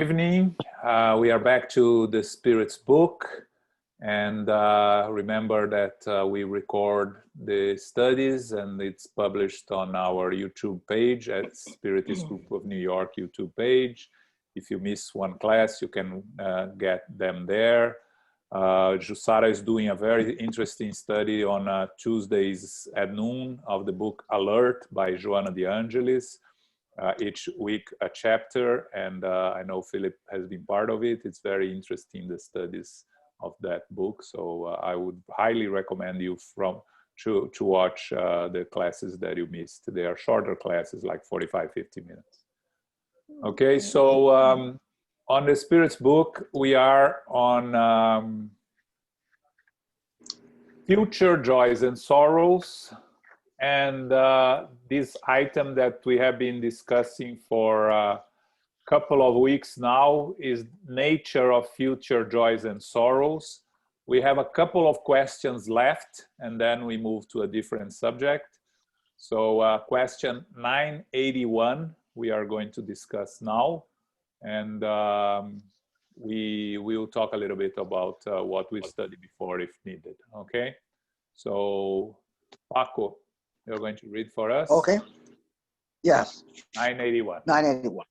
Evening. We are back to the Spirit's book, and remember that we record the studies and it's published on our YouTube page at Spiritist Group of New York YouTube page. If you miss one class, you can get them there. Jussara is doing a very interesting study on Tuesdays at noon of the book Alert by Joana de Angelis. Each week a chapter, and I know Philip has been part of it. It's very interesting, the studies of that book. So I would highly recommend you to watch the classes that you missed. They are shorter classes, like 45-50 minutes. Okay, so on the Spirit's book, we are on future joys and sorrows. And this item that we have been discussing for a couple of weeks now is nature of future joys and sorrows. We have a couple of questions left, and then we move to a different subject. So question 981, we are going to discuss now. And we will talk a little bit about what we studied before if needed, okay? So Paco, you're going to read for us? Okay. Yes. 981. 981.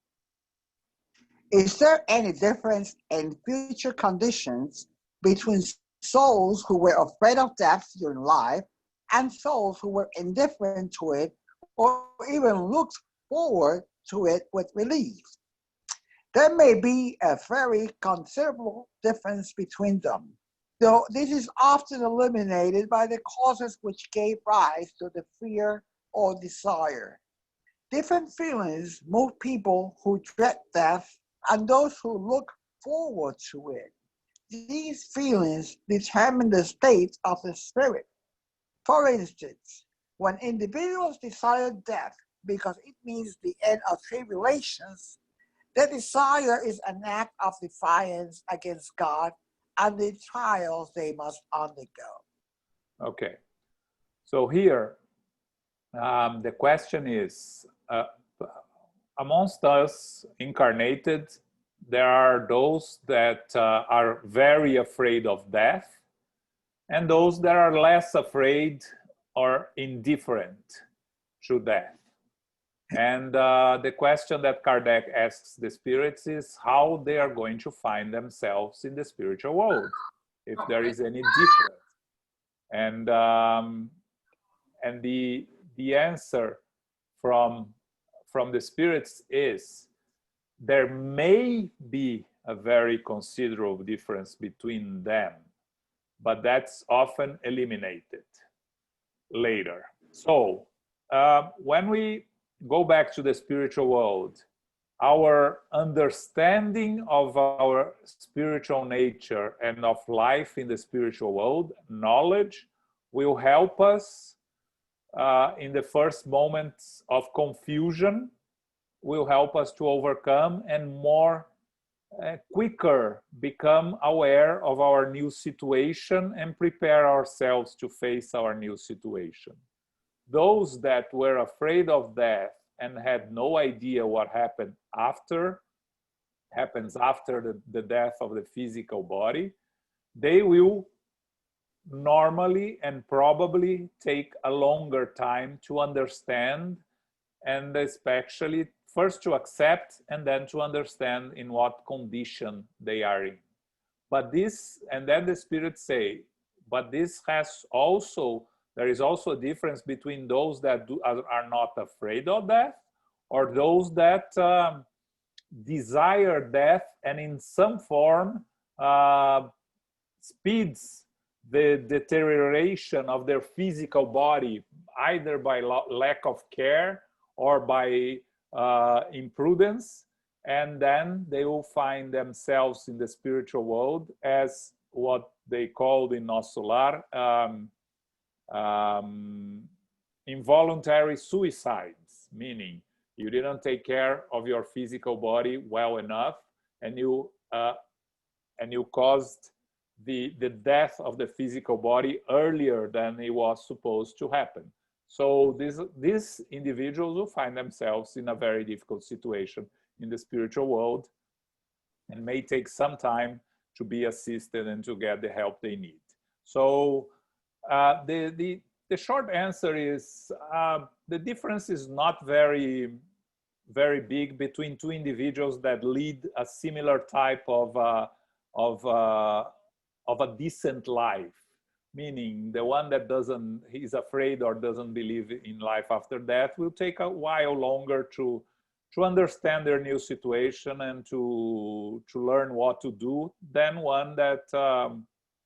Is there any difference in future conditions between souls who were afraid of death during life and souls who were indifferent to it or even looked forward to it with relief? There may be a very considerable difference between them, though this is often eliminated by the causes which gave rise to the fear or desire. Different feelings move people who dread death and those who look forward to it. These feelings determine the state of the spirit. For instance, when individuals desire death because it means the end of tribulations, the desire is an act of defiance against God and the trials they must undergo. Okay, so here the question is, amongst us incarnated, there are those that are very afraid of death and those that are less afraid or indifferent to death. And the question that Kardec asks the spirits is how they are going to find themselves in the spiritual world, if there is any difference. And the answer from the spirits is there may be a very considerable difference between them, but that's often eliminated later. So when we go back to the spiritual world, our understanding of our spiritual nature and of life in the spiritual world, knowledge, will help us in the first moments of confusion, will help us to overcome and more quicker become aware of our new situation and prepare ourselves to face our new situation. Those that were afraid of death and had no idea what happens after the death of the physical body, they will normally and probably take a longer time to understand, and especially first to accept and then to understand in what condition they are in. But this, and then the spirits say, but this has also, there is also a difference between those that are not afraid of death or those that desire death and in some form speeds the deterioration of their physical body, either by lack of care or by imprudence, and then they will find themselves in the spiritual world as what they called in Nosso Lar involuntary suicides, meaning you didn't take care of your physical body well enough, and you caused the death of the physical body earlier than it was supposed to happen. So these individuals will find themselves in a very difficult situation in the spiritual world, and may take some time to be assisted and to get the help they need. So the short answer is the difference is not very big between two individuals that lead a similar type of a decent life, meaning the one that is afraid or doesn't believe in life after death will take a while longer to understand their new situation and to learn what to do than one that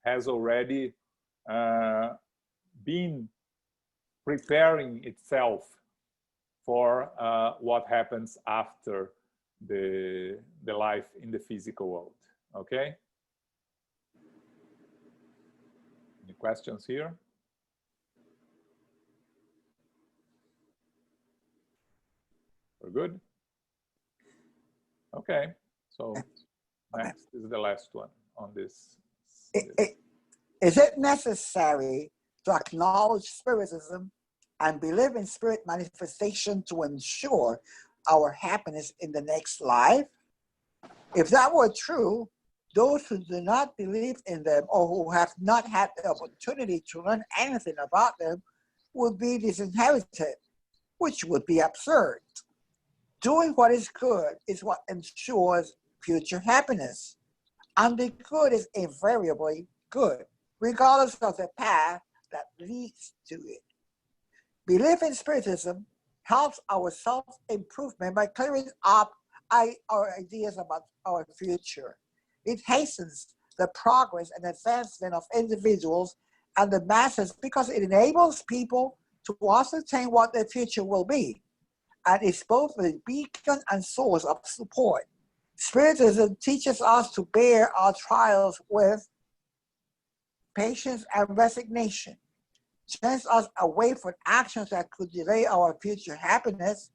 has already been preparing itself for what happens after the life in the physical world. Okay? Any questions here? We're good? Okay, so next is the last one on this. Is it necessary to acknowledge Spiritism and believe in spirit manifestation to ensure our happiness in the next life? If that were true, those who do not believe in them or who have not had the opportunity to learn anything about them would be disinherited, which would be absurd. Doing what is good is what ensures future happiness, and the good is invariably good, regardless of the path that leads to it. Belief in Spiritism helps our self-improvement by clearing up our ideas about our future. It hastens the progress and advancement of individuals and the masses because it enables people to ascertain what their future will be, and is both a beacon and source of support. Spiritism teaches us to bear our trials with patience and resignation, turns us away from actions that could delay our future happiness,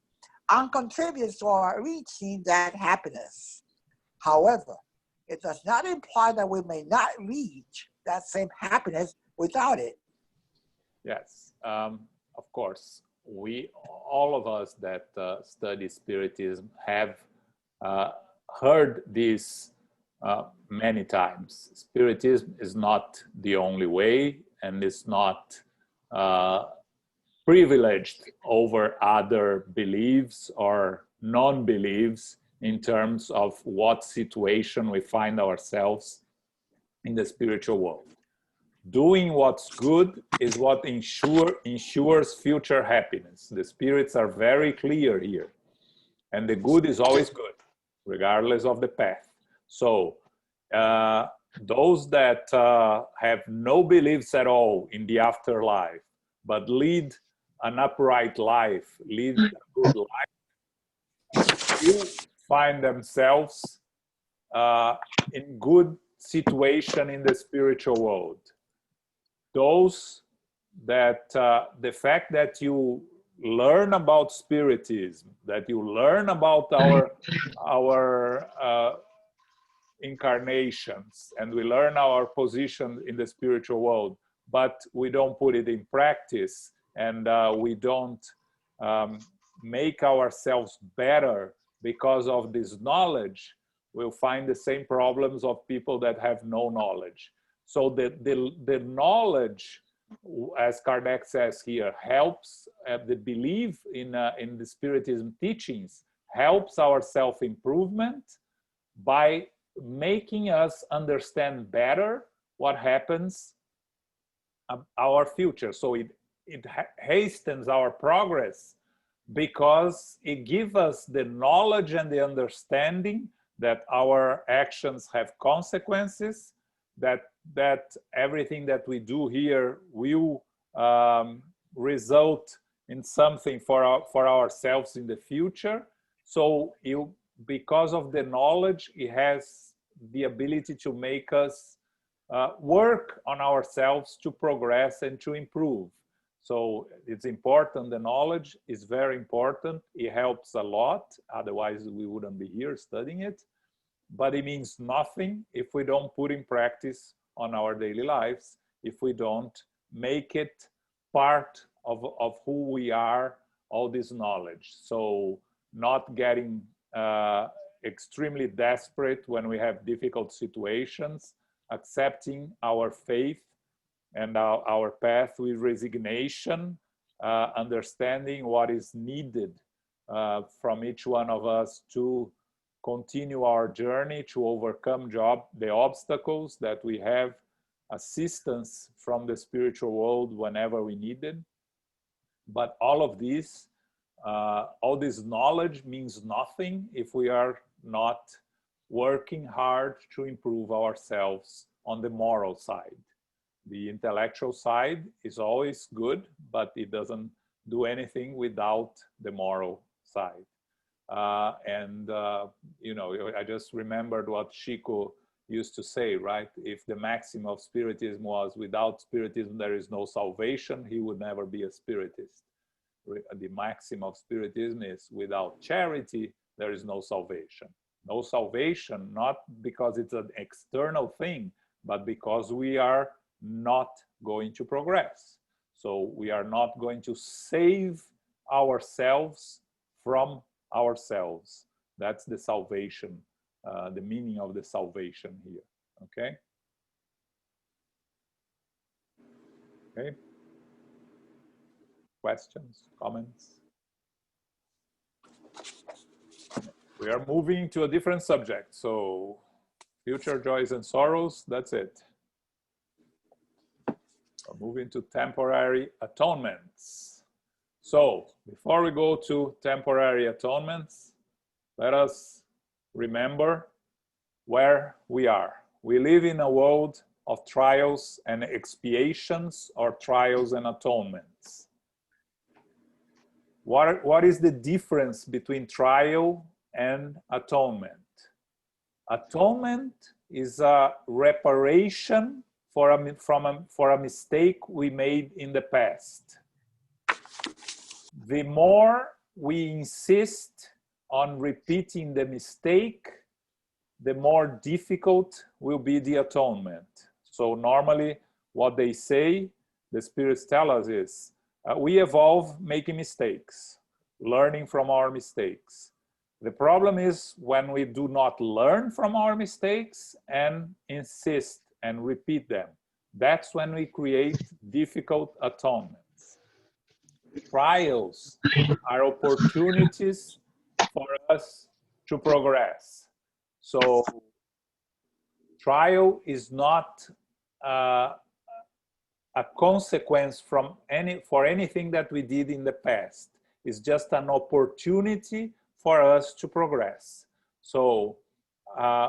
and contributes to our reaching that happiness. However, it does not imply that we may not reach that same happiness without it. Yes, of course. All of us that study Spiritism have heard this many times. Spiritism is not the only way, and it's not privileged over other beliefs or non-beliefs in terms of what situation we find ourselves in the spiritual world. Doing what's good is what ensures future happiness. The spirits are very clear here. And the good is always good, regardless of the path. So those that have no beliefs at all in the afterlife, but lead an upright life, lead a good life, will find themselves in good situation in the spiritual world. Those that the fact that you learn about Spiritism, that you learn about our incarnations, and we learn our position in the spiritual world, but we don't put it in practice, and we don't make ourselves better because of this knowledge, we'll find the same problems of people that have no knowledge. So the knowledge, as Kardec says here, helps the belief in the Spiritism teachings, helps our self-improvement by making us understand better what happens our future. So it hastens our progress because it gives us the knowledge and the understanding that our actions have consequences, that everything that we do here will result in something for ourselves in the future. So because of the knowledge, it has the ability to make us work on ourselves to progress and to improve. So it's important. The knowledge is very important. It helps a lot. Otherwise, we wouldn't be here studying it. But it means nothing if we don't put in practice on our daily lives, if we don't make it part of who we are, all this knowledge. So not getting extremely desperate when we have difficult situations, accepting our faith and our path with resignation, understanding what is needed from each one of us to continue our journey, to overcome the obstacles that we have, assistance from the spiritual world whenever we need it. But all this knowledge means nothing if we are not working hard to improve ourselves on the moral side. The intellectual side is always good, but it doesn't do anything without the moral side. You know, I just remembered what Chico used to say, right? If the maxim of Spiritism was, without Spiritism there is no salvation, he would never be a Spiritist. The maxim of Spiritism is, without charity there is no salvation. No salvation, not because it's an external thing, but because we are not going to progress. So we are not going to save ourselves from ourselves. That's the salvation, the meaning of the salvation here. Okay? Okay? Questions, comments? We are moving to a different subject. So future joys and sorrows, that's it. We're moving to temporary atonements. So before we go to temporary atonements, let us remember where we are. We live in a world of trials and expiations, or trials and atonements. What is the difference between trial and atonement? Atonement is a reparation for a mistake we made in the past. The more we insist on repeating the mistake, the more difficult will be the atonement. So normally what they say, the spirits tell us, is we evolve making mistakes, learning from our mistakes. The problem is when we do not learn from our mistakes and insist and repeat them. That's when we create difficult atonements. Trials are opportunities for us to progress. So trial is not a consequence for anything that we did in the past. It's just an opportunity for us to progress. So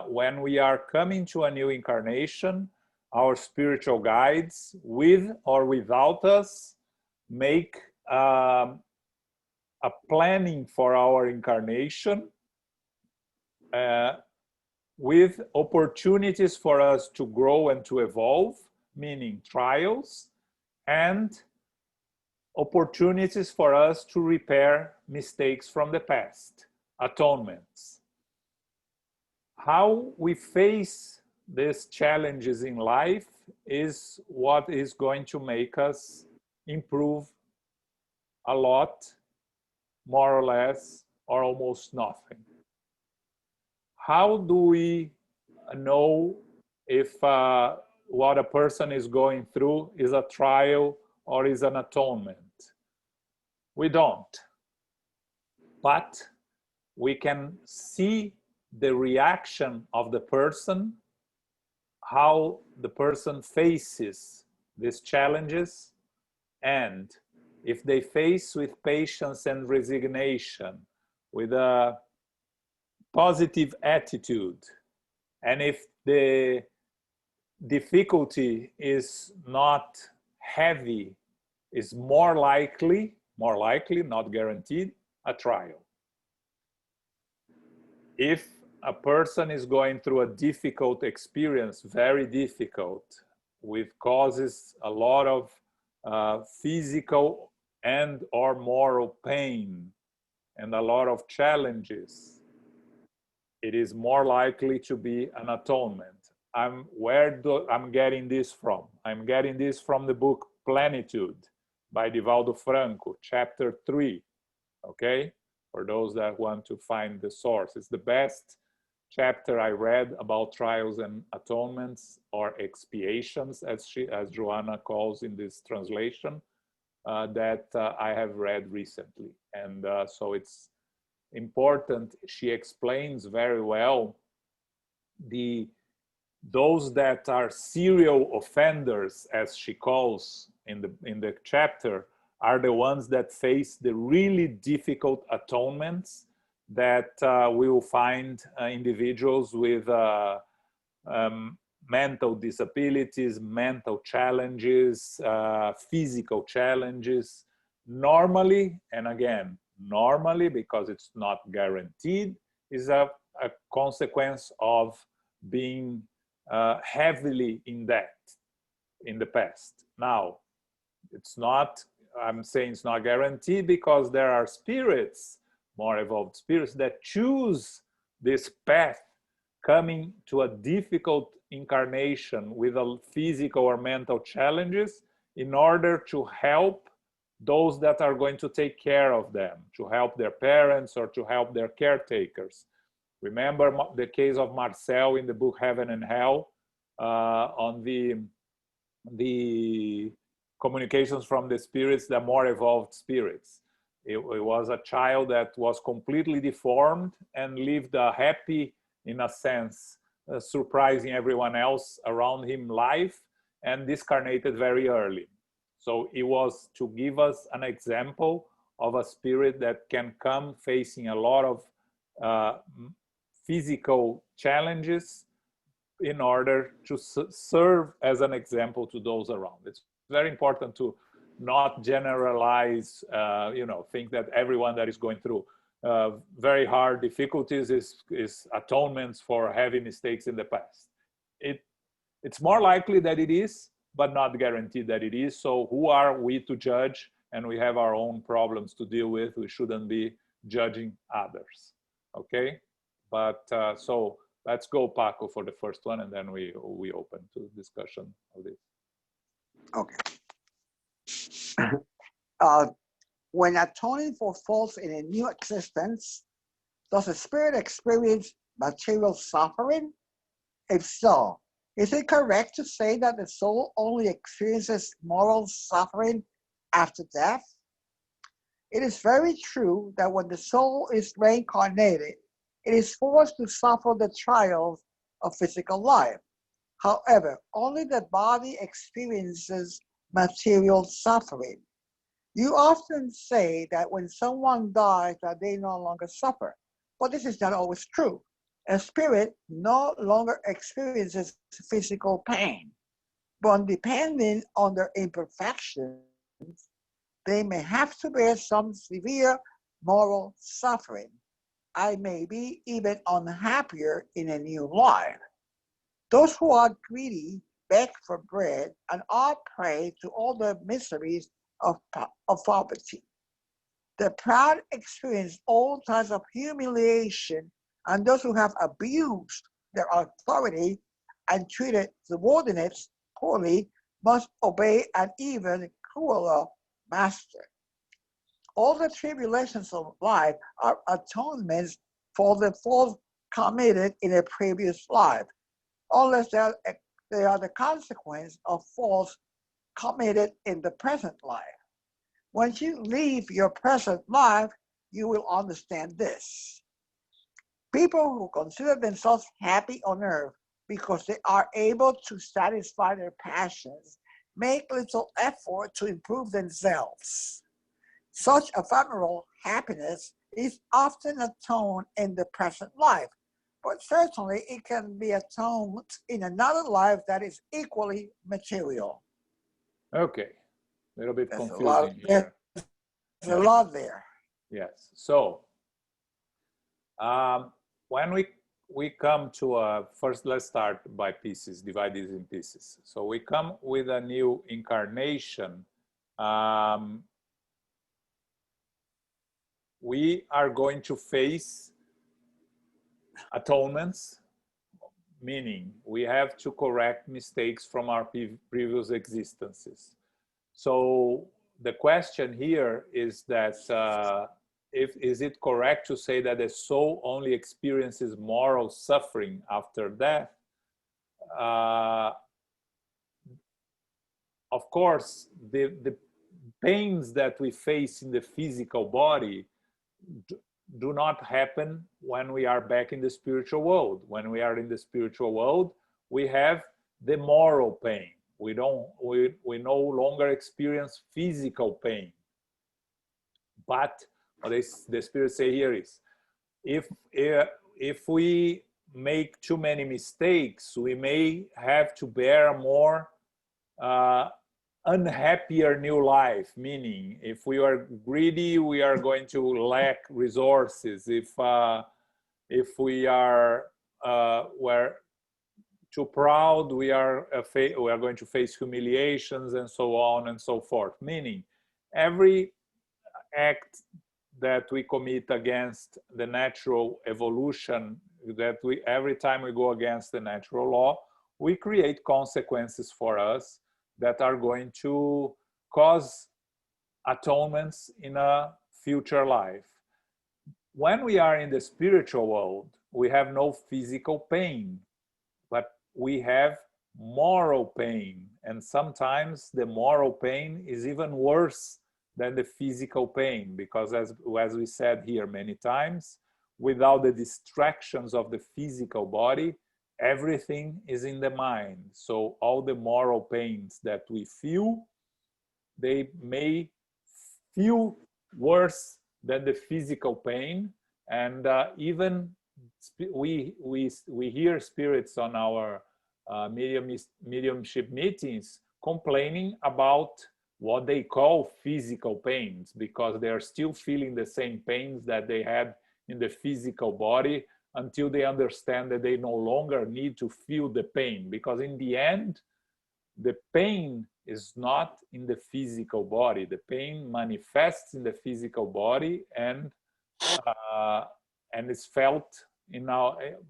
when we are coming to a new incarnation, our spiritual guides, with or without us, make a planning for our incarnation with opportunities for us to grow and to evolve, meaning trials, and opportunities for us to repair mistakes from the past, atonements. How we face these challenges in life is what is going to make us improve a lot, more or less, or almost nothing. How do we know if what a person is going through is a trial or is an atonement? We don't. But we can see the reaction of the person, how the person faces these challenges, and if they face with patience and resignation, with a positive attitude, and if the difficulty is not heavy, is more likely, not guaranteed, a trial. If a person is going through a difficult experience, very difficult, with causes a lot of physical and or moral pain and a lot of challenges, it is more likely to be an atonement. I'm getting this from? I'm getting this from the book Plenitude by Divaldo Franco, chapter 3, okay? For those that want to find the source. It's the best chapter I read about trials and atonements, or expiations, as Joanna calls in this translation, that I have read recently. And so it's important. She explains very well those that are serial offenders, as she calls in the chapter, are the ones that face the really difficult atonements that we will find individuals with mental disabilities, mental challenges, physical challenges. Normally, and again, normally, because it's not guaranteed, is a consequence of being heavily in debt in the past. Now, it's not, I'm saying it's not guaranteed, because there are spirits, more evolved spirits, that choose this path, coming to a difficult incarnation with a physical or mental challenges, in order to help those that are going to take care of them, to help their parents or to help their caretakers. Remember the case of Marcel in the book Heaven and Hell, on the communications from the spirits, the more evolved spirits. It was a child that was completely deformed and lived a happy, in a sense, surprising everyone else around him life, and discarnated very early. So it was to give us an example of a spirit that can come facing a lot of physical challenges, in order to serve as an example to those around. It's very important to not generalize, think that everyone that is going through very hard difficulties is atonements for heavy mistakes in the past. It's more likely that it is, but not guaranteed that it is. So who are we to judge? And we have our own problems to deal with. We shouldn't be judging others. Okay? But so let's go, Paco, for the first one, and then we open to discussion of this. Okay. When atoning for faults in a new existence, does the spirit experience material suffering? If so, is it correct to say that the soul only experiences moral suffering after death? It is very true that when the soul is reincarnated, it is forced to suffer the trials of physical life. However, only the body experiences material suffering. You often say that when someone dies that they no longer suffer, but this is not always true. A spirit no longer experiences physical pain, but depending on their imperfections, they may have to bear some severe moral suffering. I may be even unhappier in a new life. Those who are greedy beg for bread and are prey to all the miseries of poverty. The proud experience all kinds of humiliation, and those who have abused their authority and treated subordinates poorly must obey an even crueler master. All the tribulations of life are atonements for the faults committed in a previous life, unless they are the consequence of faults committed in the present life. Once you leave your present life, you will understand this. People who consider themselves happy on earth because they are able to satisfy their passions make little effort to improve themselves. Such ephemeral happiness is often atoned in the present life, but certainly it can be atoned in another life that is equally material. Okay, a little bit There's confusing here. There's a lot there. Yes. So when we come to first, let's start by pieces, divide these in pieces. So we come with a new incarnation. We are going to face atonements, meaning we have to correct mistakes from our previous existences. So the question here is that is it correct to say that the soul only experiences moral suffering after death? Of course, the pains that we face in the physical body do not happen when we are back in the spiritual world. When we are in the spiritual world, we have the moral pain. We no longer experience physical pain. But what the Spirit say here is, if we make too many mistakes, we may have to bear a more unhappier new life. Meaning, if we are greedy, we are going to lack resources. If we are we're too proud, we are going to face humiliations and so on and so forth. Meaning, every act that we commit against the natural evolution, that every time we go against the natural law, we create consequences for us that are going to cause atonements in a future life. When we are in the spiritual world, we have no physical pain, but we have moral pain. And sometimes the moral pain is even worse than the physical pain, because as we said here many times, without the distractions of the physical body, everything is in the mind. So all the moral pains that we feel, they may feel worse than the physical pain. And even we hear spirits on our mediumship meetings complaining about what they call physical pains, because they are still feeling the same pains that they had in the physical body, until they understand that they no longer need to feel the pain, because in the end, the pain is not in the physical body. The pain manifests in the physical body and is felt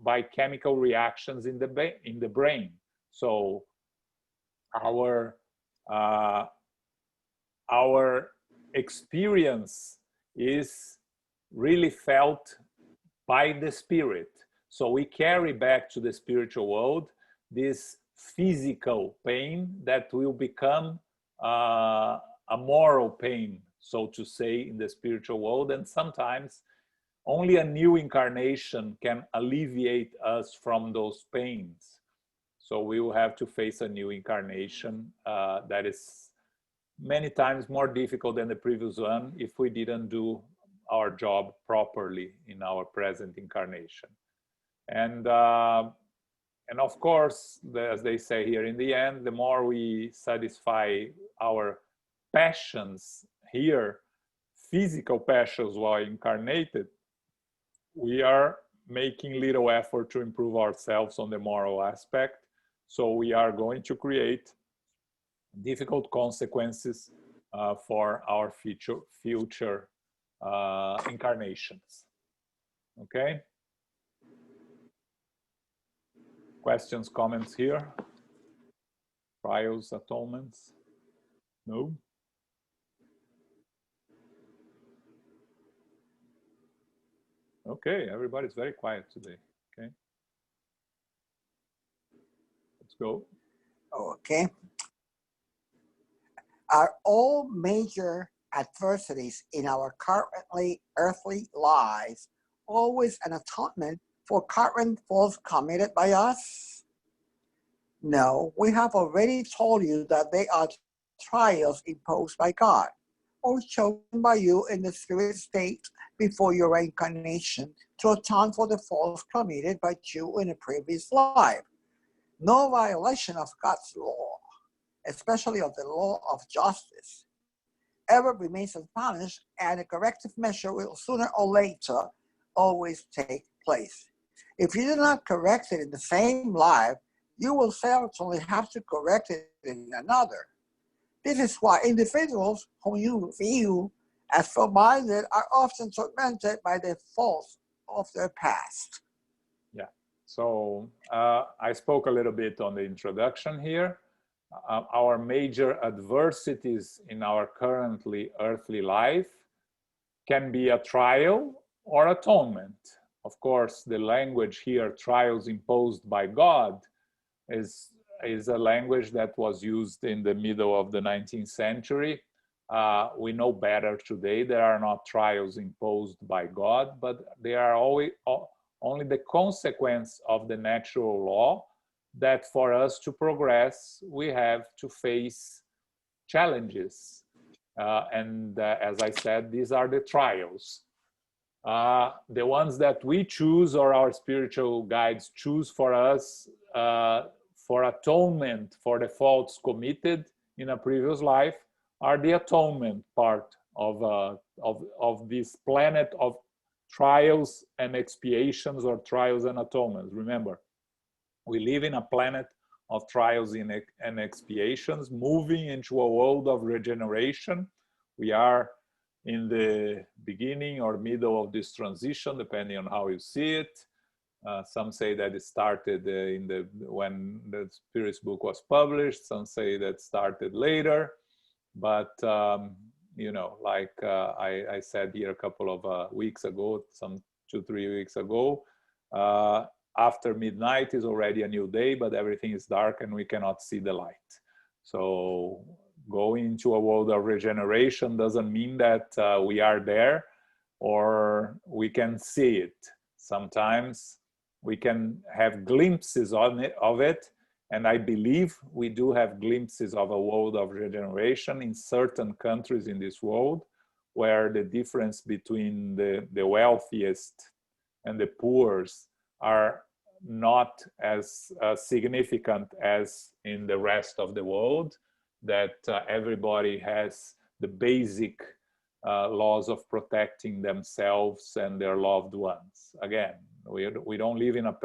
by chemical reactions in the brain. So our experience is really felt by the spirit. So we carry back to the spiritual world this physical pain that will become a moral pain, so to say, in the spiritual world. And sometimes only a new incarnation can alleviate us from those pains. So we will have to face a new incarnation that is many times more difficult than the previous one if we didn't do our job properly in our present incarnation. And of course, as they say here, in the end, the more we satisfy our passions here, physical passions while incarnated, we are making little effort to improve ourselves on the moral aspect. So we are going to create difficult consequences for our future incarnations. Okay? Questions, comments here? Trials, atonements? No? Okay, everybody's very quiet today. Okay. Let's go. Okay. Are all major adversities in our currently earthly lives always an atonement for current faults committed by us? No, we have already told you that they are trials imposed by God or chosen by you in the spirit state before your reincarnation to atone for the faults committed by you in a previous life. No violation of God's law, especially of the law of justice, ever remains unpunished, and a corrective measure will sooner or later always take place. If you do not correct it in the same life, you will certainly have to correct it in another. This is why individuals whom you view as full-minded are often tormented by the faults of their past. Yeah. So I spoke a little bit on the introduction here. Our major adversities in our currently earthly life can be a trial or atonement. Of course, the language here, trials imposed by God, is a language that was used in the middle of the 19th century. We know better today. There are not trials imposed by God, but they are always only the consequence of the natural law that for us to progress, we have to face challenges. As I said, these are the trials. The ones that we choose or our spiritual guides choose for us for atonement for the faults committed in a previous life are the atonement part of this planet of trials and expiations, or trials and atonements. Remember, we live in a planet of trials and expiations, moving into a world of regeneration. We are in the beginning or middle of this transition, depending on how you see it. Some say that it started when the Spirit's book was published. Some say that started later. But you know, like I said here a couple of weeks ago, some 2-3 weeks ago, after midnight is already a new day, but everything is dark and we cannot see the light. So going into a world of regeneration doesn't mean that we are there or we can see it. Sometimes we can have glimpses of it, and I believe we do have glimpses of a world of regeneration in certain countries in this world, where the difference between the wealthiest and the poorest are not as significant as in the rest of the world, that everybody has the basic laws of protecting themselves and their loved ones. Again, we don't live in a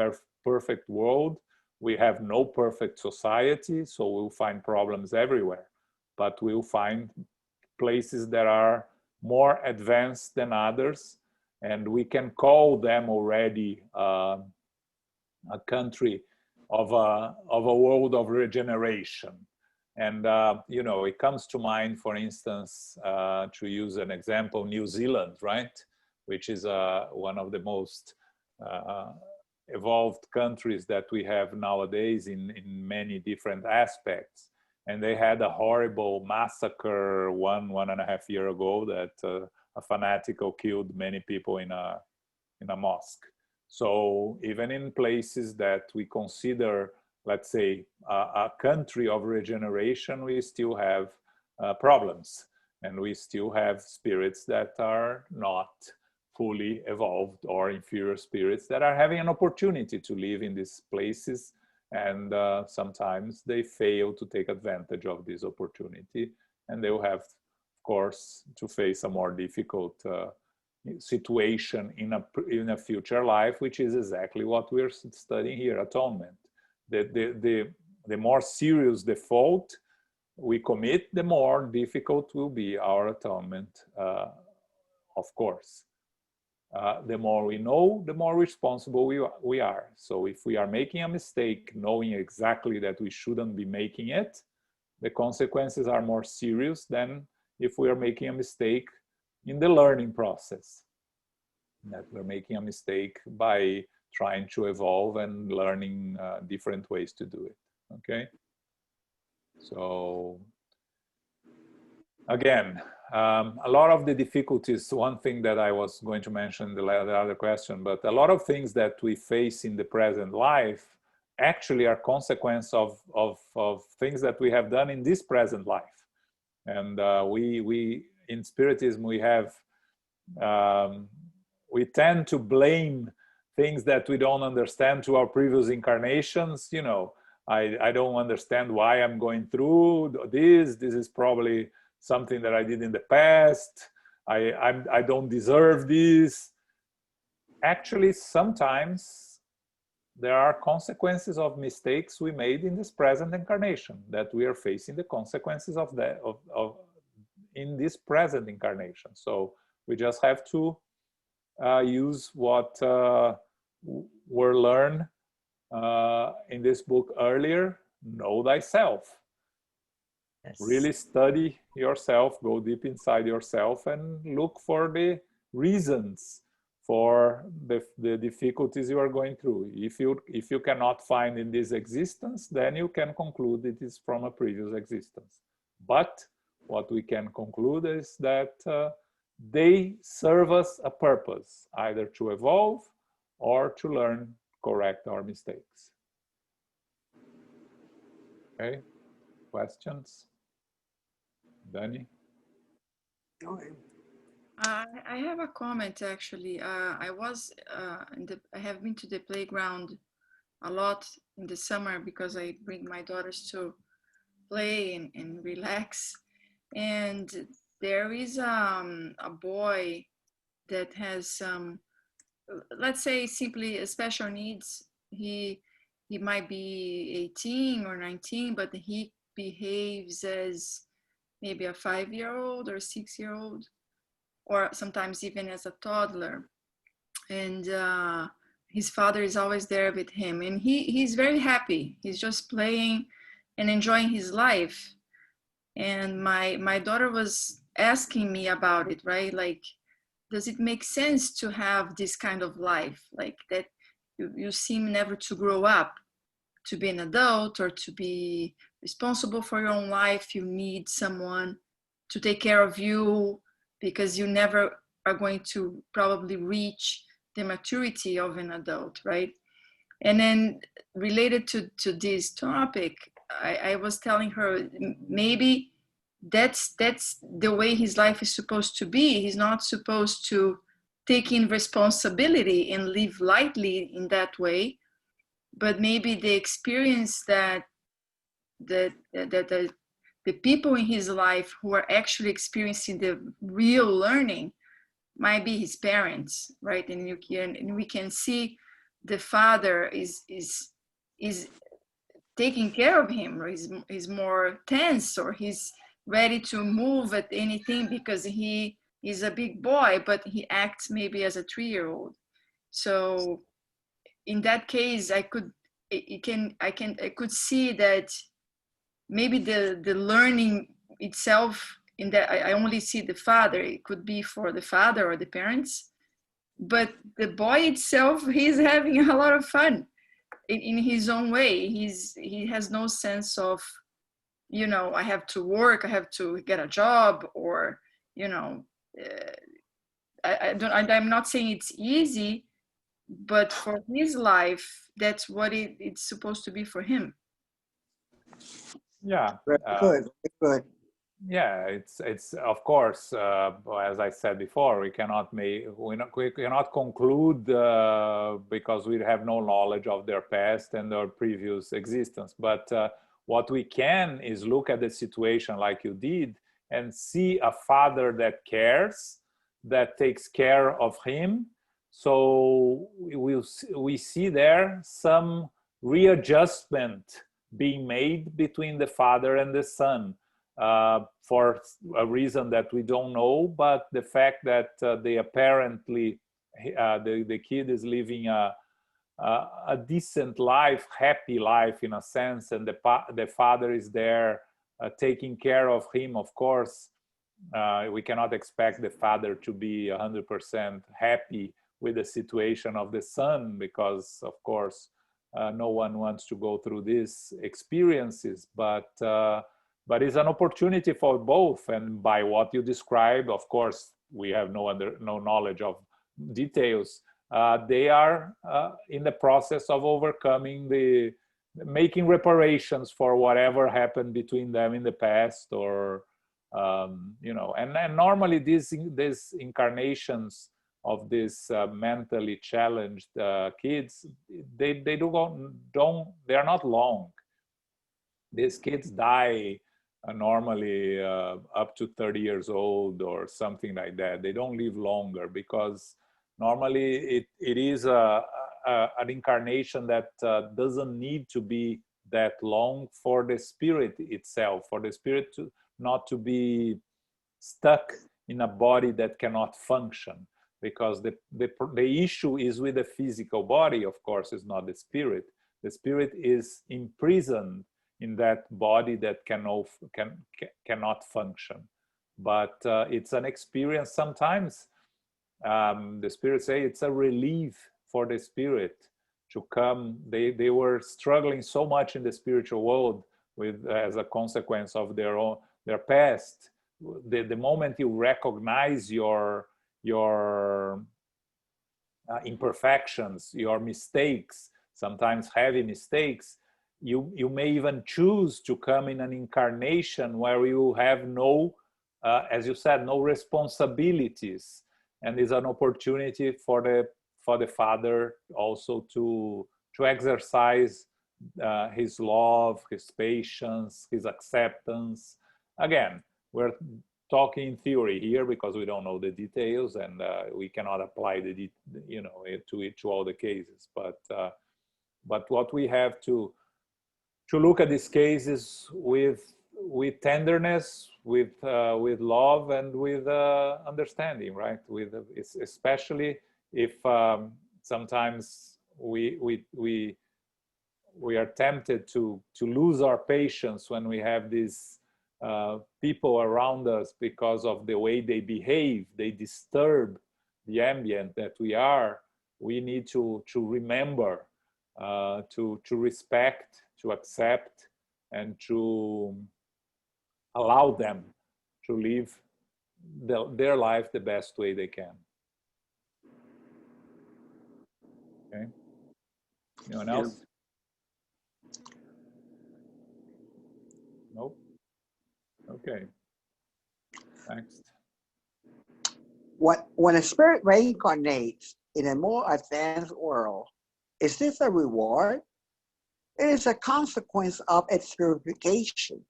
perfect world. We have no perfect society, so we'll find problems everywhere. But we'll find places that are more advanced than others, and we can call them already a country of a world of regeneration. And you know, it comes to mind, for instance, to use an example, New Zealand, right, which is one of the most evolved countries that we have nowadays in many different aspects. And they had a horrible massacre 1.5 years ago that a fanatical killed many people in a mosque. So even in places that we consider, let's say, a country of regeneration, we still have problems, and we still have spirits that are not fully evolved, or inferior spirits that are having an opportunity to live in these places, and sometimes they fail to take advantage of this opportunity, and they will have, of course, to face a more difficult situation in a future life, which is exactly what we're studying here, atonement. The more serious the fault we commit, the more difficult will be our atonement, of course. The more we know, the more responsible we are. So if we are making a mistake, knowing exactly that we shouldn't be making it, the consequences are more serious than if we are making a mistake in the learning process, that we're making a mistake by trying to evolve and learning different ways to do it. Okay, so again, a lot of the difficulties, one thing that I was going to mention the other question, but a lot of things that we face in the present life actually are consequence of things that we have done in this present life. And we in Spiritism, we have we tend to blame things that we don't understand to our previous incarnations. You know, I don't understand why I'm going through this. This is probably something that I did in the past. I don't deserve this. Actually, sometimes there are consequences of mistakes we made in this present incarnation, that we are facing the consequences of that in this present incarnation. So we just have to use what were learned in this book earlier. Know thyself. Yes. Really study yourself, go deep inside yourself, and look for the reasons for the difficulties you are going through. If you cannot find in this existence, then you can conclude it is from a previous existence. But what we can conclude is that they serve us a purpose, either to evolve or to learn, correct our mistakes. Okay, questions? Danny? Okay. I have a comment actually. I have been to the playground a lot in the summer because I bring my daughters to play and relax. And there is a boy that has some, let's say simply special needs. He might be 18 or 19, but he behaves as maybe a 5-year-old or 6-year-old, or sometimes even as a toddler. And his father is always there with him, and he's very happy. He's just playing and enjoying his life. And my daughter was asking me about it, right? Like, does it make sense to have this kind of life, like that you seem never to grow up, to be an adult or to be responsible for your own life? You need someone to take care of you because you never are going to probably reach the maturity of an adult, right? And then related to this topic, I was telling her maybe that's the way his life is supposed to be. He's not supposed to take in responsibility and live lightly in that way, but maybe the experience that the people in his life who are actually experiencing the real learning might be his parents, right? And we can see the father is taking care of him, or he's more tense, or he's ready to move at anything because he is a big boy, but he acts maybe as a 3-year-old. So in that case, I could see that maybe the learning itself, in that I only see the father, it could be for the father or the parents, but the boy itself, he's having a lot of fun in his own way. He has no sense of, I have to work, I have to get a job, or I'm not saying it's easy, but for his life, that's what it's supposed to be for him. Yeah. Very good. Very good. Yeah, it's of course, as I said before, we cannot conclude because we have no knowledge of their past and their previous existence. But what we can is look at the situation like you did and see a father that cares, that takes care of him. So we see there some readjustment being made between the father and the son. For a reason that we don't know, but the fact that they apparently, the kid is living a decent life, happy life in a sense, and the father is there taking care of him. Of course, we cannot expect the father to be 100% happy with the situation of the son, because of course no one wants to go through these experiences, but it's an opportunity for both. And by what you describe, of course, we have no knowledge of details. They are in the process of making reparations for whatever happened between them in the past, or and normally these incarnations of these mentally challenged kids, they are not long. These kids die normally up to 30 years old or something like that. They don't live longer because normally it is an incarnation that doesn't need to be that long for the spirit itself, for the spirit not to be stuck in a body that cannot function. Because the issue is with the physical body, of course, is not the spirit. The spirit is imprisoned in that body that cannot function. But it's an experience sometimes. The spirits say it's a relief for the spirit to come. They were struggling so much in the spiritual world with as a consequence of their past. The moment you recognize your imperfections, your mistakes, sometimes heavy mistakes, you may even choose to come in an incarnation where you have no, as you said, no responsibilities, and is an opportunity for the Father also to exercise his love, his patience, his acceptance. Again, we're talking in theory here because we don't know the details, and we cannot apply to all the cases. But what we have to look at these cases with tenderness, with love, and with understanding, right? Especially if sometimes we are tempted to lose our patience when we have these people around us because of the way they behave. They disturb the ambient that we are. We need to remember to respect, to accept, and to allow them to live their life the best way they can. Okay. Anyone else? Nope. Okay. Next. When a spirit reincarnates in a more advanced world, is this a reward? It is a consequence of its purification.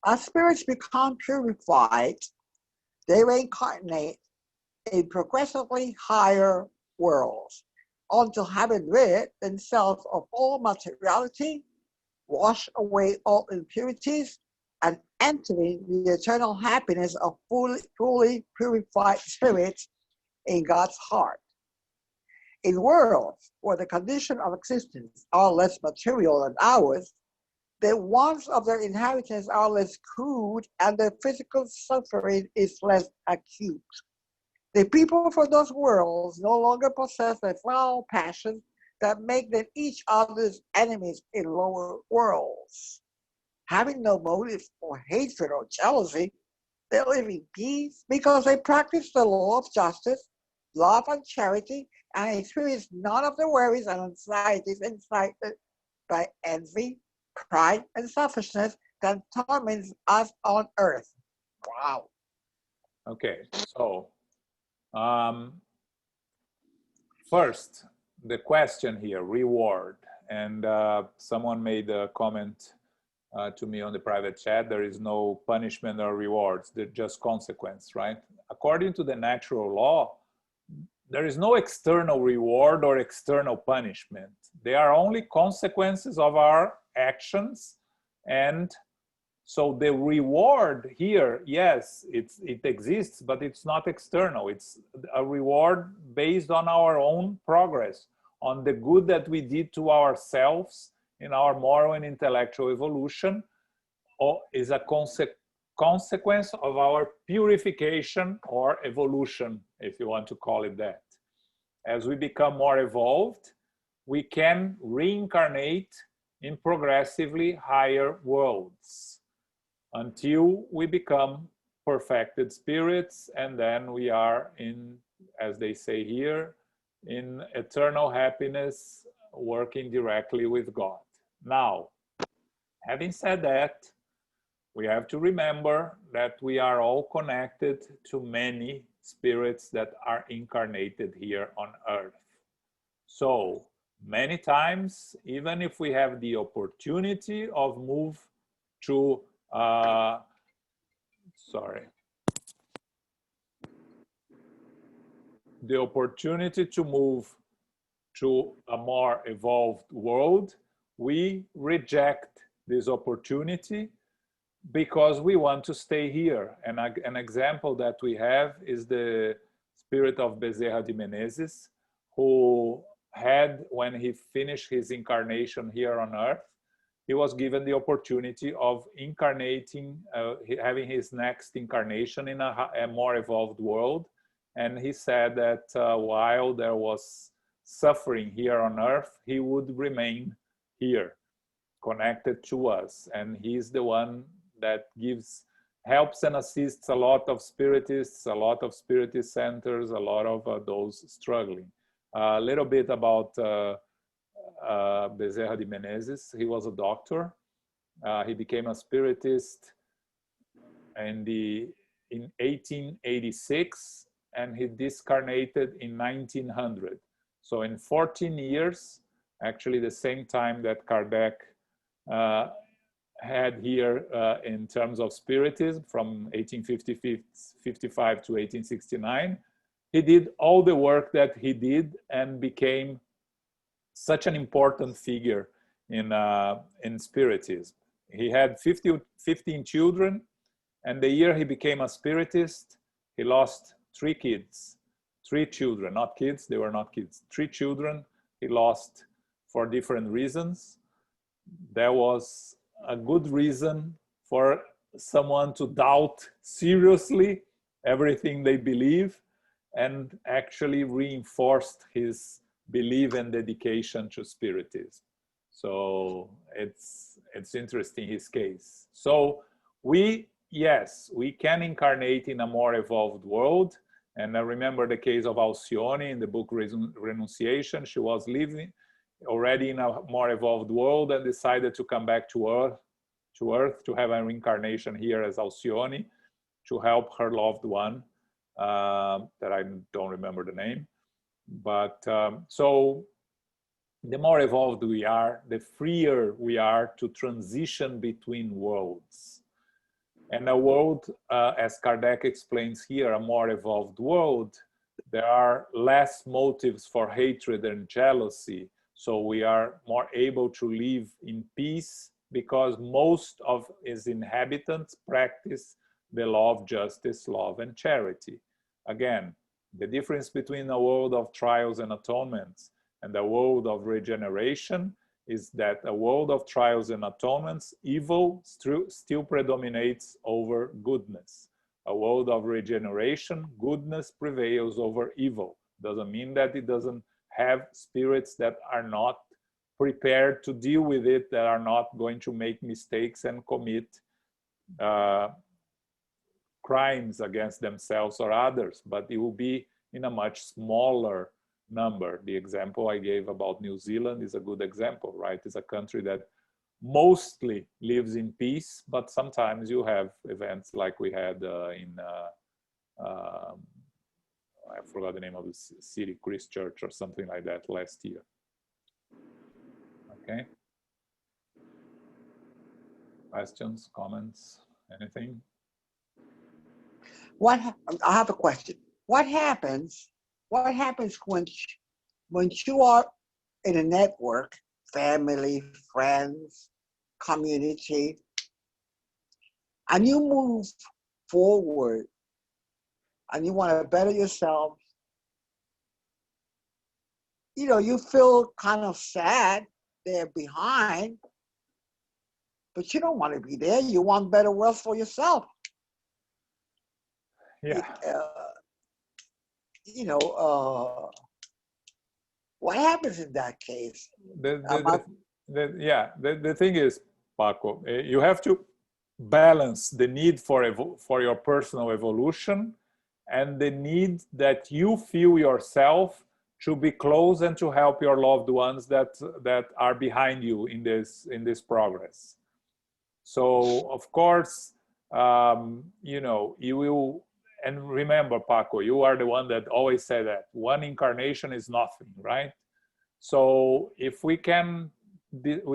As spirits become purified, they reincarnate in progressively higher worlds until having rid themselves of all materiality, wash away all impurities, and entering the eternal happiness of fully purified spirits in God's heart. In worlds where the conditions of existence are less material than ours, the wants of their inhabitants are less crude and their physical suffering is less acute. The people from those worlds no longer possess the foul passions that make them each other's enemies in lower worlds. Having no motive for hatred or jealousy, they live in peace because they practice the law of justice, love, and charity, and experience none of the worries and anxieties incited by envy, pride, and selfishness that torments us on earth. Wow. Okay, so first, the question here, reward. And someone made a comment to me on the private chat. There is no punishment or rewards, they're just consequence, right? According to the natural law, there is no external reward or external punishment. They are only consequences of our actions. And so the reward here, yes, it exists, but it's not external. It's a reward based on our own progress, on the good that we did to ourselves in our moral and intellectual evolution, or is a consequence of our purification or evolution, if you want to call it that. As we become more evolved, we can reincarnate in progressively higher worlds until we become perfected spirits, and then we are in, as they say here, in eternal happiness, working directly with God. Now, having said that, we have to remember that we are all connected to many spirits that are incarnated here on earth. So many times, even if we have the opportunity of move to the opportunity to move to a more evolved world, we reject this opportunity because we want to stay here. And an example that we have is the spirit of Bezerra de Menezes, who had, when he finished his incarnation here on earth, he was given the opportunity of incarnating, having his next incarnation in a more evolved world. And he said that while there was suffering here on earth, he would remain here, connected to us. And he's the one that helps and assists a lot of spiritists, a lot of spiritist centers, a lot of those struggling. A little bit about Bezerra de Menezes. He was a doctor. He became a spiritist in 1886, and he discarnated in 1900. So in 14 years, actually the same time that Kardec had here in terms of spiritism, from 1855 to 1869, he did all the work that he did and became such an important figure in spiritism. He had 15 children, and the year he became a spiritist, he lost 3 kids, 3 children, not kids, they were not kids, 3 children he lost for different reasons. There was a good reason for someone to doubt seriously everything they believe, and actually reinforced his belief and dedication to spiritism. So it's interesting, his case. So yes, we can incarnate in a more evolved world. And I remember the case of Alcione in the book Renunciation. She was living already in a more evolved world and decided to come back to Earth to have a reincarnation here as Alcione to help her loved one, that I don't remember the name. But so the more evolved we are, the freer we are to transition between worlds. And a world, as Kardec explains here, a more evolved world, there are less motives for hatred and jealousy. So we are more able to live in peace because most of its inhabitants practice the law of justice, love, and charity. Again, the difference between a world of trials and atonements and a world of regeneration is that a world of trials and atonements, evil still predominates over goodness. A world of regeneration, goodness prevails over evil. Doesn't mean that it doesn't have spirits that are not prepared to deal with it, that are not going to make mistakes and commit crimes against themselves or others, but it will be in a much smaller number. The example I gave about New Zealand is a good example, right? It's a country that mostly lives in peace, but sometimes you have events like we had I forgot the name of the city, Christchurch or something like that last year. Okay. Questions, comments, anything? I have a question. What happens when you are in a network, family, friends, community, and you move forward and you want to better yourself? You know, you feel kind of sad they're behind, but you don't want to be there. You want better wealth for yourself. Yeah. What happens in that case? The thing is, Paco, you have to balance the need for your personal evolution and the need that you feel yourself to be close and to help your loved ones that are behind you in this progress. So of course, you know, you will. And remember, Paco, you are the one that always said that one incarnation is nothing, right? So if we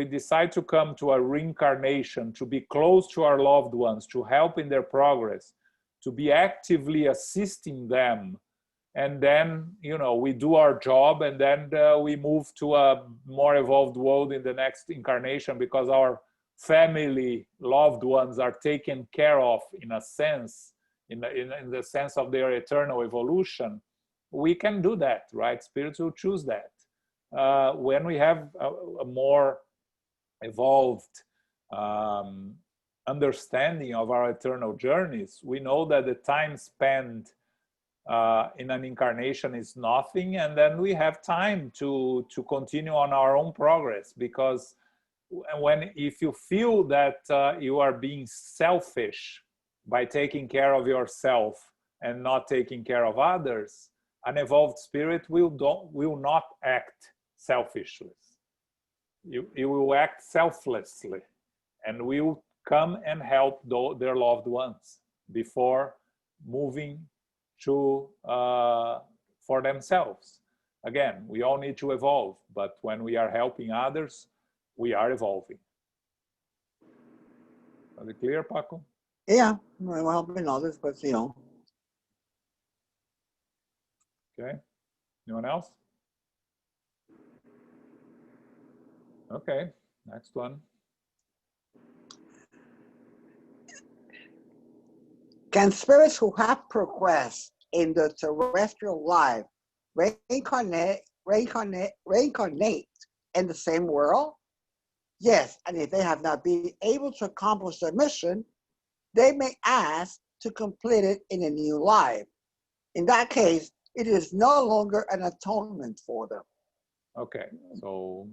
decide to come to a reincarnation, to be close to our loved ones, to help in their progress, to be actively assisting them, and then, you know, we do our job, and then we move to a more evolved world in the next incarnation because our family, loved ones are taken care of in a sense, in the sense of their eternal evolution. We can do that, right? Spirits will choose that. When we have a more evolved understanding of our eternal journeys, we know that the time spent in an incarnation is nothing, and then we have time to continue on our own progress. Because if you feel that you are being selfish by taking care of yourself and not taking care of others, an evolved spirit will not act selfishly. You will act selflessly, and will come and help their loved ones before moving to for themselves. Again, we all need to evolve, but when we are helping others, we are evolving. Is it clear, Paco? Yeah, we're helping others, but you know. Okay. Anyone else? Okay. Next one. Can spirits who have progressed in the terrestrial life reincarnate in the same world? Yes, and if they have not been able to accomplish their mission, they may ask to complete it in a new life. In that case, it is no longer an atonement for them. Okay, so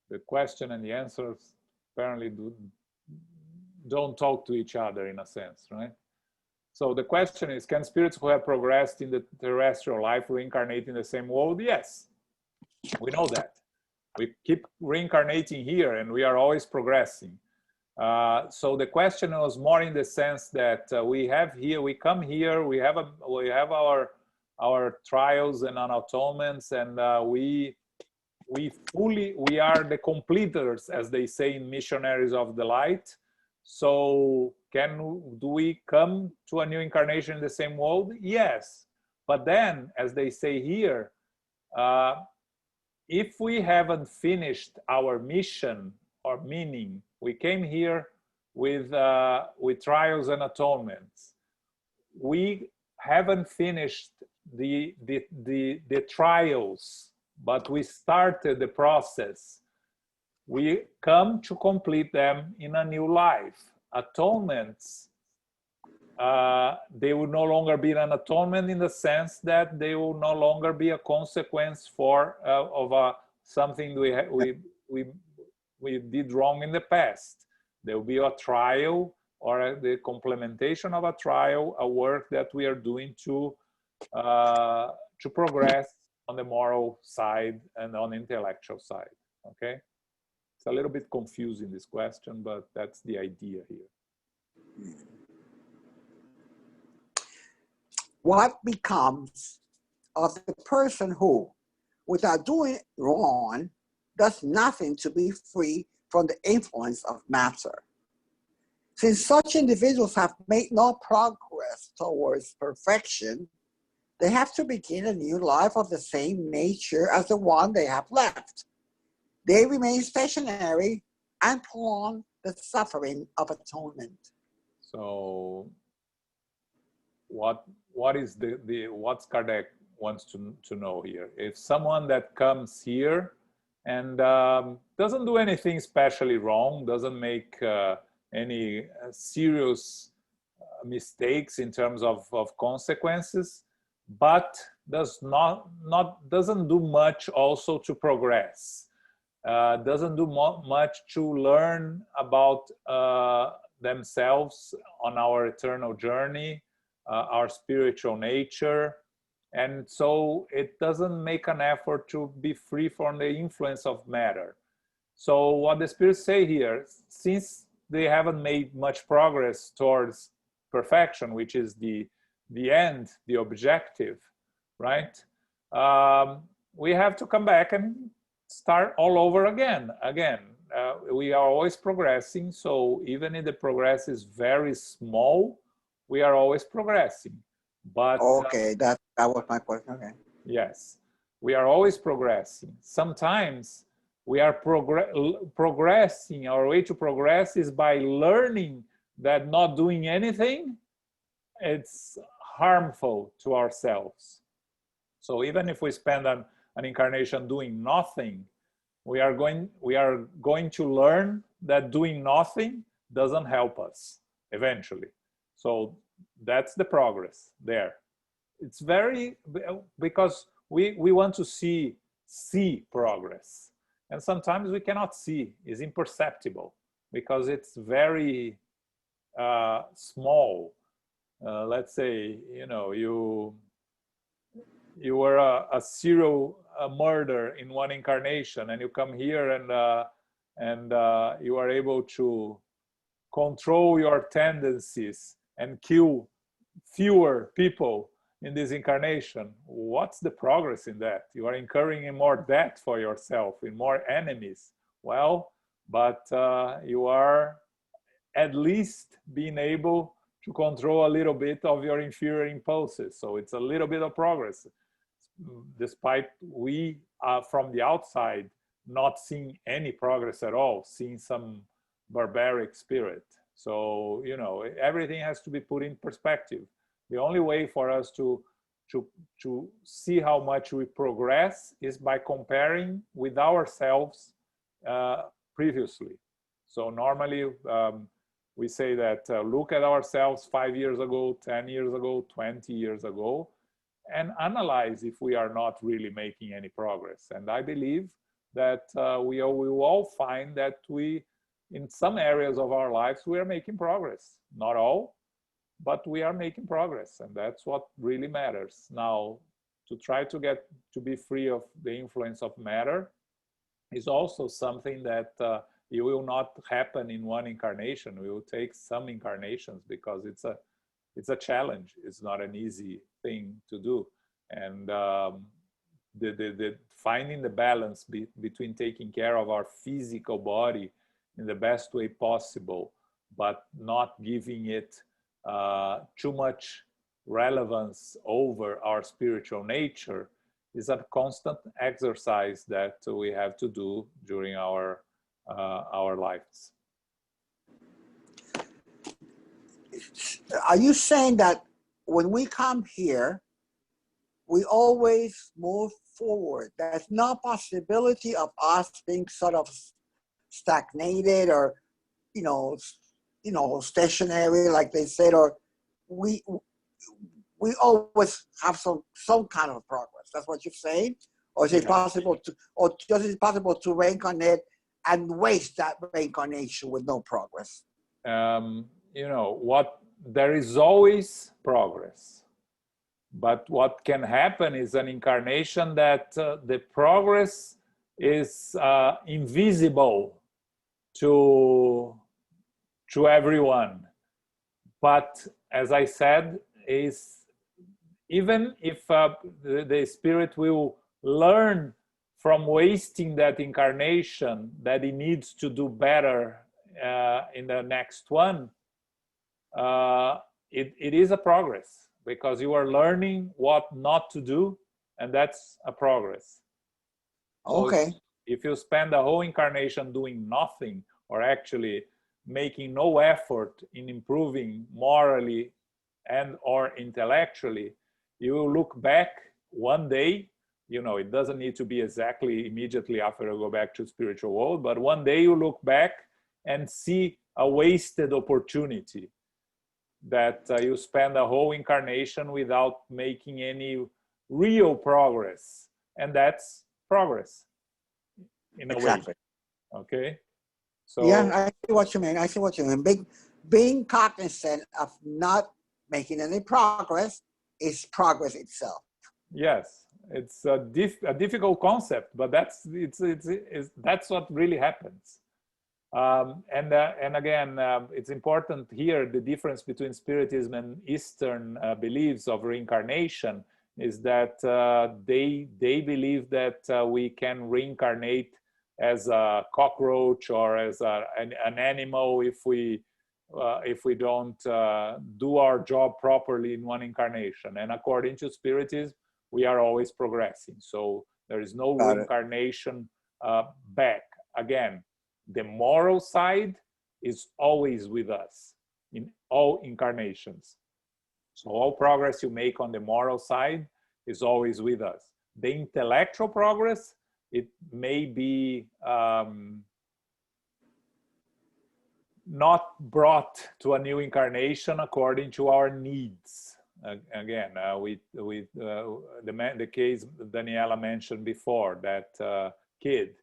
the question and the answers apparently don't talk to each other in a sense, right? So the question is, can spirits who have progressed in the terrestrial life reincarnate in the same world? Yes, we know that. We keep reincarnating here, and we are always progressing. So the question was more in the sense that we come here, we have our trials and atonements, and we are the completers, as they say in Missionaries of the Light. So do we come to a new incarnation in the same world? Yes, but then, as they say here, if we haven't finished our mission or meaning, we came here with trials and atonements. We haven't finished the trials, but we started the process. We come to complete them in a new life. Atonements, they will no longer be an atonement in the sense that they will no longer be a consequence of something we did wrong in the past. There will be a trial or the complementation of a trial, a work that we are doing to progress on the moral side and on the intellectual side. Okay, it's a little bit confusing, this question, but that's the idea here. What becomes of the person who, without doing wrong, does nothing to be free from the influence of matter? Since such individuals have made no progress towards perfection, they have to begin a new life of the same nature as the one they have left. They remain stationary and prolong the suffering of atonement. So what Kardec wants to know here? If someone that comes here and doesn't do anything especially wrong, doesn't make any serious mistakes in terms of consequences, but doesn't do much also to progress, doesn't do much to learn about themselves on our eternal journey, our spiritual nature, and so it doesn't make an effort to be free from the influence of matter. So what the spirits say here, since they haven't made much progress towards perfection, which is the end, the objective, right? We have to come back and start all over again. We are always progressing, so even if the progress is very small, we are always progressing. But okay, that was my question. Okay. Yes, we are always progressing. Sometimes we are progressing. Our way to progress is by learning that not doing anything, it's harmful to ourselves. So even if we spend an incarnation doing nothing, we are going to learn that doing nothing doesn't help us eventually. So that's the progress there. it's very, because we want to see progress, and sometimes we cannot see. It's imperceptible because it's very small. Let's say, you know, you were a serial murder in one incarnation, and you come here and you are able to control your tendencies and kill fewer people in this incarnation. What's the progress in that? You are incurring in more debt for yourself, in more enemies. Well, but you are at least being able to control a little bit of your inferior impulses. So it's a little bit of progress, despite we from the outside not seeing any progress at all, seeing some barbaric spirit. So, you know, everything has to be put in perspective. The only way for us to see how much we progress is by comparing with ourselves previously. So normally we say that look at ourselves 5 years ago, 10 years ago, 20 years ago, and analyze if we are not really making any progress. And I believe that we will all find that in some areas of our lives, we are making progress. Not all, but we are making progress, and that's what really matters. Now, to try to get to be free of the influence of matter is also something that it will not happen in one incarnation. We will take some incarnations, because it's a challenge. It's not an easy thing to do, and the finding the balance between taking care of our physical body in the best way possible, but not giving it too much relevance over our spiritual nature, is a constant exercise that we have to do during our lives. Are you saying that when we come here, we always move forward? There's no possibility of us being sort of stagnated or, you know, stationary, like they said, or we always have some kind of progress. That's what you're saying? Or is it possible to, or just is it possible to reincarnate and waste that reincarnation with no progress? You know what? There is always progress, but what can happen is an incarnation that the progress is invisible to everyone. But as I said, is even if the spirit will learn from wasting that incarnation, that he needs to do better in the next one, it is a progress, because you are learning what not to do, and that's a progress. So okay. if you spend a whole incarnation doing nothing, or actually making no effort in improving morally and or intellectually, you will look back one day, you know, it doesn't need to be exactly immediately after you go back to spiritual world, but one day you look back and see a wasted opportunity, that you spend a whole incarnation without making any real progress, and that's progress in a way. Okay, so yeah, I see what you mean. I see what you mean. Being cognizant of not making any progress is progress itself. yes, it's a difficult concept, but that's that's what really happens. And again, it's important here, the difference between Spiritism and Eastern beliefs of reincarnation is that they believe that we can reincarnate as a cockroach or as an animal if we don't do our job properly in one incarnation. And according to Spiritism, we are always progressing. So there is no reincarnation back. Again, the moral side is always with us in all incarnations. So all progress you make on the moral side is always with us. The intellectual progress, it may be not brought to a new incarnation according to our needs. again, with the case Daniela mentioned before, that kid,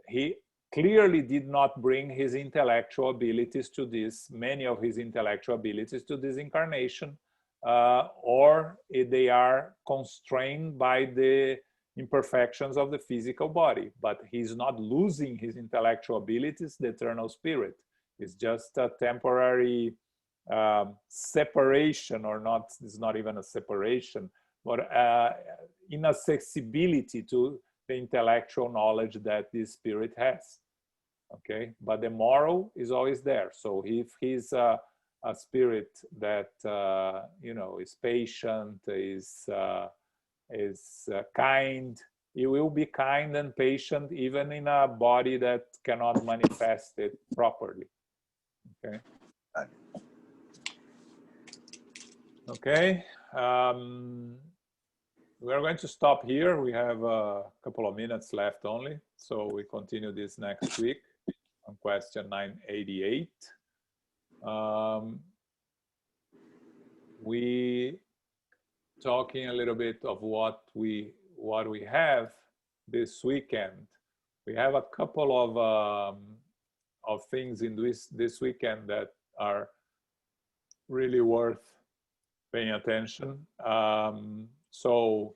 he clearly did not bring his intellectual abilities to this, many of his intellectual abilities to this incarnation, or they are constrained by the imperfections of the physical body, but he's not losing his intellectual abilities, the eternal spirit. It's just a temporary separation, or not, it's not even a separation, but inaccessibility to the intellectual knowledge that this spirit has. Okay, but the moral is always there. So if he's a spirit that you know, is patient, is kind, he will be kind and patient even in a body that cannot manifest it properly. Okay. Okay. We're going to stop here. We have a couple of minutes left only, so we continue this next week on question 988. We talking a little bit of what we have this weekend. We have a couple of things in this weekend that are really worth paying attention. So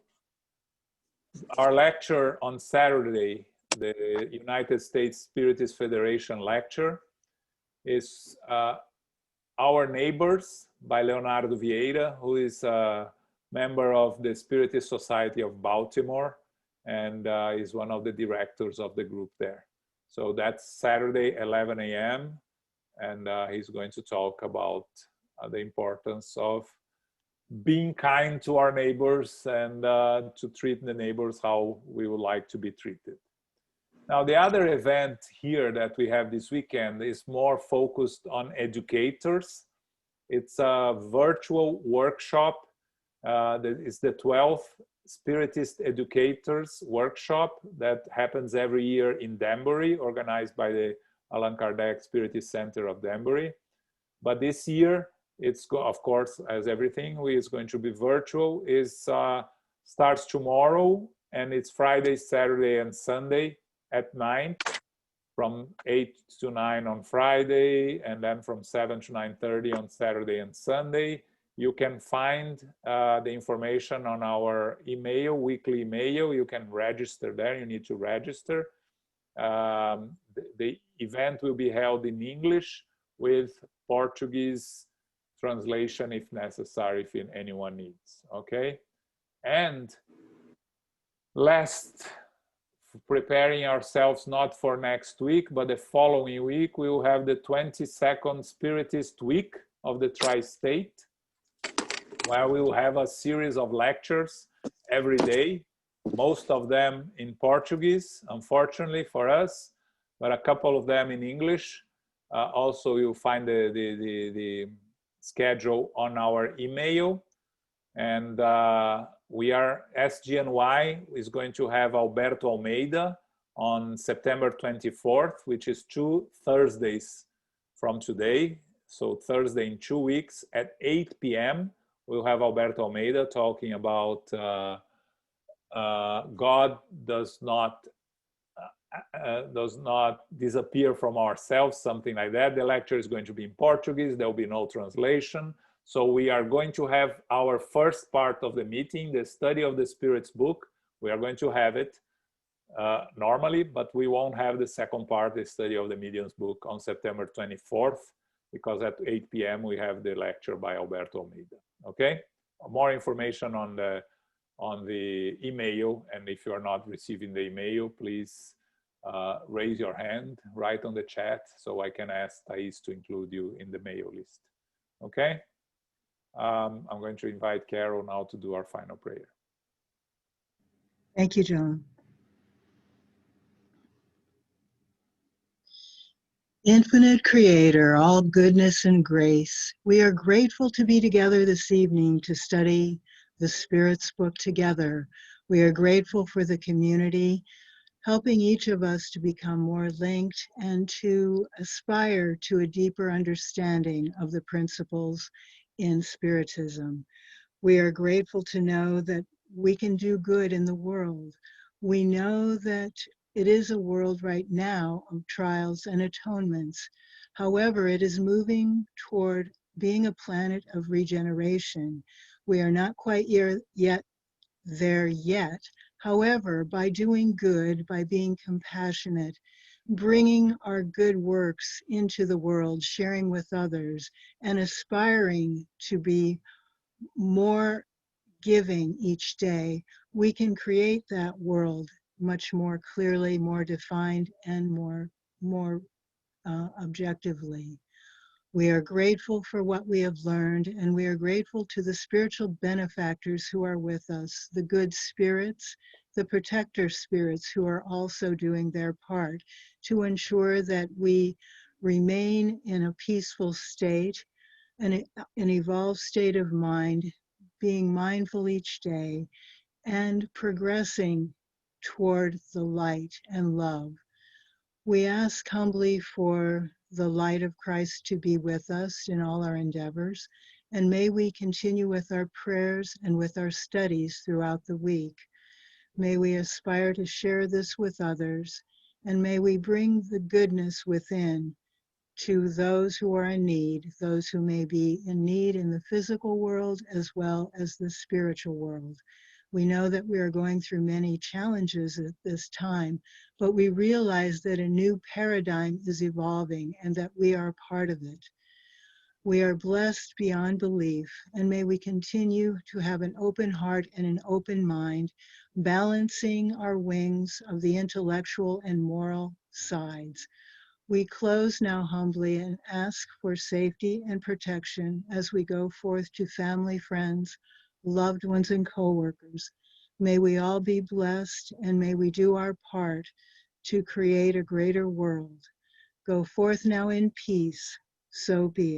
our lecture on Saturday, the United States Spiritist Federation lecture, is Our Neighbors by Leonardo Vieira, who is a member of the Spiritist Society of Baltimore and is one of the directors of the group there. So that's Saturday, 11 a.m. And he's going to talk about the importance of being kind to our neighbors and to treat the neighbors how we would like to be treated. Now, the other event here that we have this weekend is more focused on educators. It's a virtual workshop. It's the 12th Spiritist Educators Workshop that happens every year in Danbury, organized by the Allan Kardec Spiritist Center of Danbury. But this year, it's, of course, as everything, is going to be virtual. It starts tomorrow, and it's Friday, Saturday, and Sunday at 9, from 8 to 9 on Friday, and then from 7 to 9:30 on Saturday and Sunday. You can find the information on our email, weekly email. You can register there. You need to register. The event will be held in English with Portuguese translation if necessary, if anyone needs. Okay. And last, preparing ourselves not for next week, but the following week, we will have the 22nd Spiritist Week of the Tri-State, where we will have a series of lectures every day, most of them in Portuguese, unfortunately for us, but a couple of them in English. Also, you'll find the schedule on our email. And we are, SGNY is going to have Alberto Almeida on September 24th, which is 2 Thursdays from today. So Thursday in 2 weeks at 8 p.m. We'll have Alberto Almeida talking about God does not disappear from ourselves, something like that. The lecture is going to be in Portuguese. There will be no translation. So we are going to have our first part of the meeting, the study of the Spirit's book. We are going to have it normally, but we won't have the second part, the study of the Medium's book, on September 24th, because at 8 p.m. we have the lecture by Alberto Almeida. Okay? More information on the email, and if you are not receiving the email, please raise your hand, write on the chat, so I can ask Thais to include you in the mail list. Okay? I'm going to invite Carol now to do our final prayer. Thank you, John. Infinite Creator, all goodness and grace, we are grateful to be together this evening to study the Spirit's book together. We are grateful for the community, helping each of us to become more linked and to aspire to a deeper understanding of the principles in Spiritism. We are grateful to know that we can do good in the world. We know that it is a world right now of trials and atonements. However, it is moving toward being a planet of regeneration. We are not quite yet there yet. However, by doing good, by being compassionate, bringing our good works into the world, sharing with others, and aspiring to be more giving each day, we can create that world much more clearly, more defined, and more objectively. We are grateful for what we have learned, and we are grateful to the spiritual benefactors who are with us, the good spirits, the protector spirits who are also doing their part to ensure that we remain in a peaceful state, an evolved state of mind, being mindful each day, and progressing toward the light and love. We ask humbly for the light of Christ to be with us in all our endeavors, and may we continue with our prayers and with our studies throughout the week. May we aspire to share this with others, and may we bring the goodness within to those who are in need, those who may be in need in the physical world as well as the spiritual world. We know that we are going through many challenges at this time, but we realize that a new paradigm is evolving and that we are part of it. We are blessed beyond belief, and may we continue to have an open heart and an open mind, balancing our wings of the intellectual and moral sides. We close now humbly and ask for safety and protection as we go forth to family, friends, loved ones, and co-workers. May we all be blessed, and may we do our part to create a greater world. Go forth now in peace, so be it.